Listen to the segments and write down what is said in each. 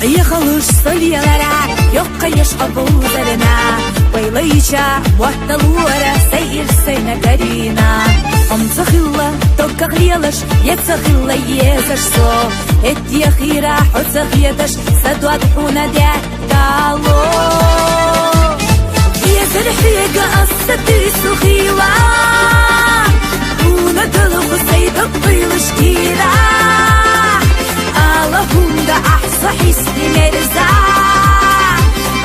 يخلص صليلارا يبقى يشقب وزرنا ويليشا وحدلورا سير سينا كارينا تخيلا توكا غليلش يتخيلا يزرسو اتي خيرا حوتخ يدش سدوات حونا ديكالو يزر حيقا أصدي سخيلا وندلغ سيدك طيلش كيرا اللهم دا أحصى حسني مرزا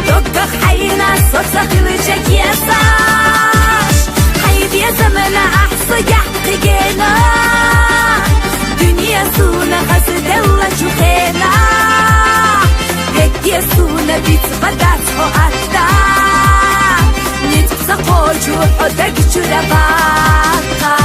دوكك حينا صوتك لجك يساش حيب يا زمن أحصى يحقي جينا دنيا سونا غزد الله جوخينا هيك يا سونا بيتغدات فوقتا نتبسا قوجو حدك جرباتا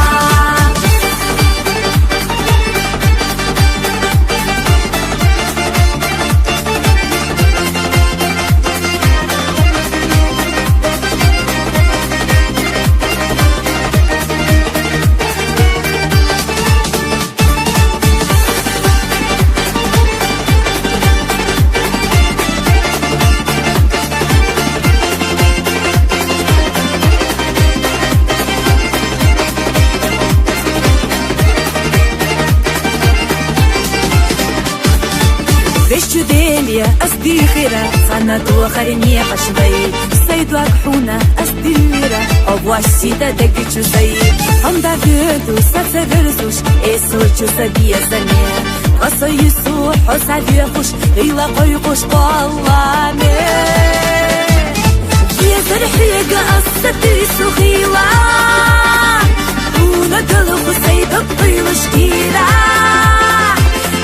ديليا أسدي خيرا صنت وخرني قشبي سيد وكحونا أسديرا أبواشيتا دقيتشو سي هم دافيتو ساتسفرزوش إيسوشو سبيا زنيا قصو يسوح وسعد يخوش إلا قيقوش قوامي يا زرحيقا أصدي سخيلا وندلغ سيد الطيل شكيرا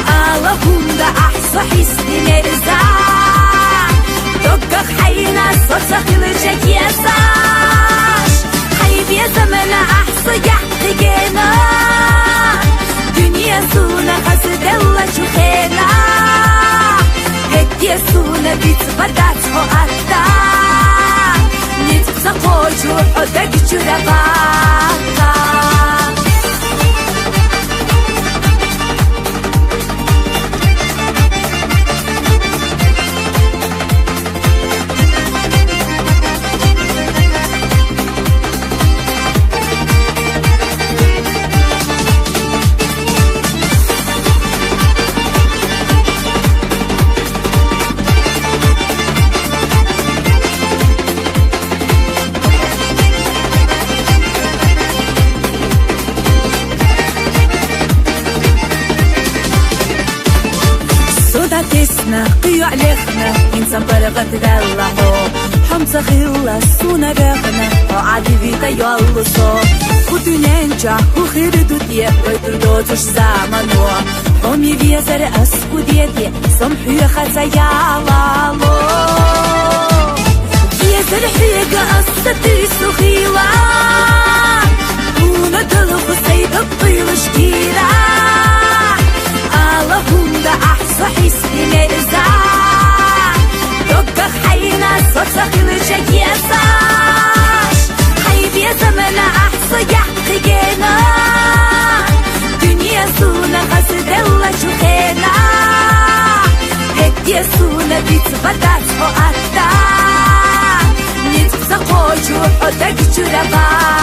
اللهم دا أحصى حسني مرزا دوكك حينا صوتك لجك يساش حيب يا زمن أحصى يحقي جينا دنيا سونا غزد الله جوخينا هيك يا سونا بيتغدات فوقتا نتبسا قوجو حدك جرباتا تسنا قيو عليخنا إنسان برغت دلحو حمزة خيلا سونا رغنا وعادي بيتا يولسو خدو ننجا وخير دودية ويتردوتوش زامنو حومي بيزر أسكو ديتي سمحو يخزا يالالو بيزر حيقا أصدي سخيلا وندلغ سيد الطيل شكيرا اللهم دا أحصى حسني مرزا دوكك حينا صوتك لجك يساش حيب يا زمن أحصى يحقي جينا دنيا سونا غزد الله جوخينا هيك يا سونا بيتغدات فوقتا نتبسا قوجو حدك جرباتا